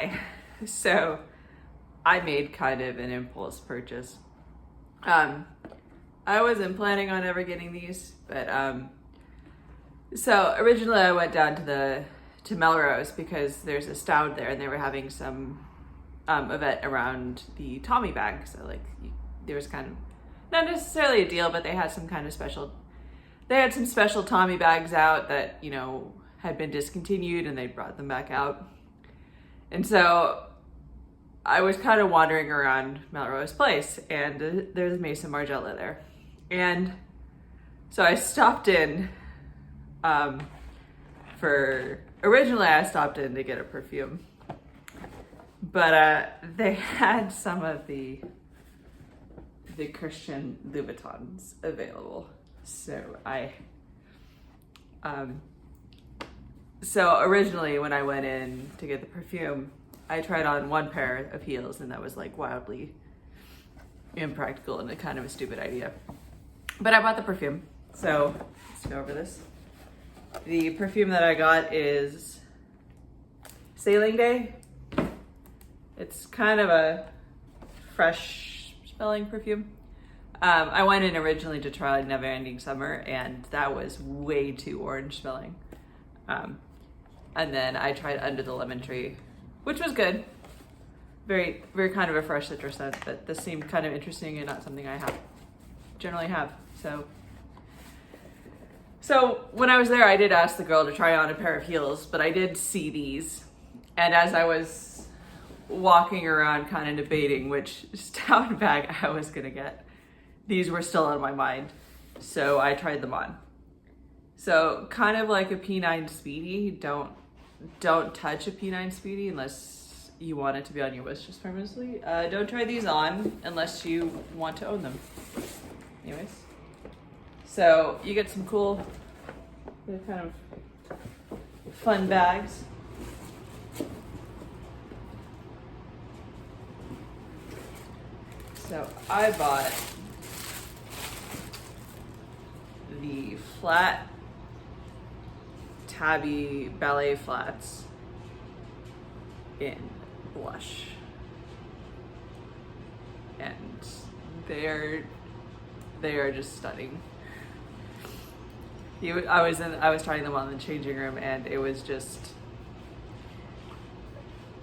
Hi. So I made kind of an impulse purchase. I wasn't planning on ever getting these, but so originally I went down to Melrose because there's a Stout there and they were having some event around the Tommy bag. So like there was kind of not necessarily a deal, but they had some kind of special. They had some special Tommy bags out that, you know, had been discontinued and they brought them back out. And so I was kind of wandering around Melrose Place and there's Maison Margiela there. And so I stopped in originally I stopped in to get a perfume, but they had some of the Christian Louboutins available. So so originally when I went in to get the perfume, I tried on one pair of heels and that was like wildly impractical and a kind of a stupid idea. But I bought the perfume. So let's go over this. The perfume that I got is Sailing Day. It's kind of a fresh smelling perfume. I went in originally to try Never Ending Summer and that was way too orange smelling. And then I tried Under the Lemon Tree, which was good. Very, very kind of a fresh citrus scent, but this seemed kind of interesting and not something I generally have. So when I was there, I did ask the girl to try on a pair of heels, but I did see these. And as I was walking around kind of debating which Stout bag I was gonna get, these were still on my mind. So I tried them on. So kind of like a P9 Speedy, don't touch a P9 Speedy unless you want it to be on your wish list permanently. Don't try these on unless you want to own them. Anyways, so you get some cool, kind of fun bags. So I bought the flat tabby ballet flats in blush, and they are just stunning. I was trying them on in the changing room and it was just,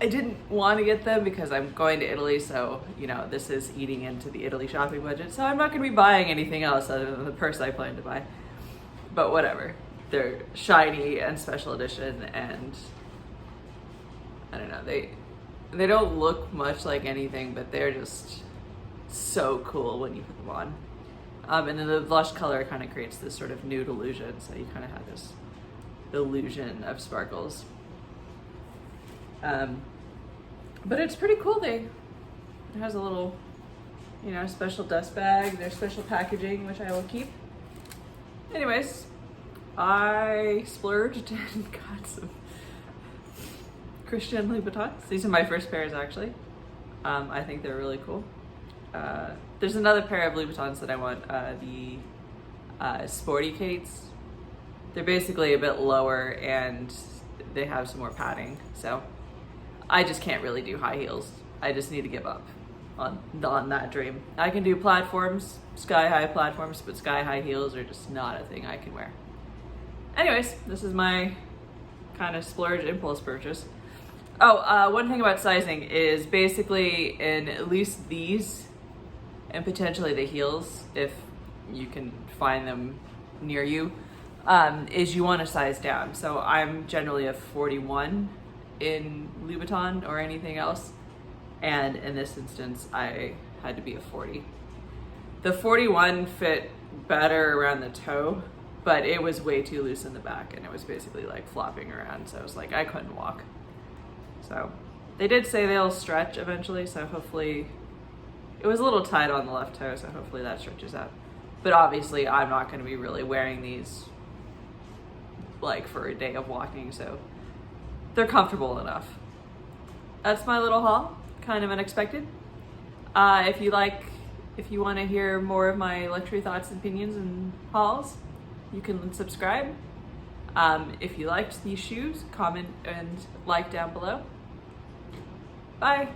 I didn't want to get them because I'm going to Italy, so you know this is eating into the Italy shopping budget, so I'm not going to be buying anything else other than the purse I plan to buy. But whatever, they're shiny and special edition, and I don't know, they don't look much like anything, but they're just so cool when you put them on. And then the blush color kind of creates this sort of nude illusion, so you kind of have this illusion of sparkles. But it's pretty cool. It has a little, you know, special dust bag. There's special packaging, which I will keep. Anyways, I splurged and got some Christian Louboutins. These are my first pairs, actually. I think they're really cool. There's another pair of Louboutins that I want, the Sporty Kates. They're basically a bit lower and they have some more padding, so I just can't really do high heels. I just need to give up on that dream. I can do platforms, sky-high platforms, but sky-high heels are just not a thing I can wear. Anyways, this is my kind of splurge impulse purchase. Oh, one thing about sizing is basically in at least these and potentially the heels, if you can find them near you, is you want to size down. So I'm generally a 41 in Louboutin or anything else, and in this instance I had to be a 40. The 41 fit better around the toe, but it was way too loose in the back and it was basically like flopping around, so I was like, I couldn't walk. So they did say they'll stretch eventually, so hopefully, it was a little tight on the left toe, so hopefully that stretches out. But obviously I'm not going to be really wearing these like for a day of walking, so they're comfortable enough. That's my little haul, kind of unexpected. If you want to hear more of my luxury thoughts and opinions and hauls, you can subscribe. If you liked these shoes, comment and like down below. Bye.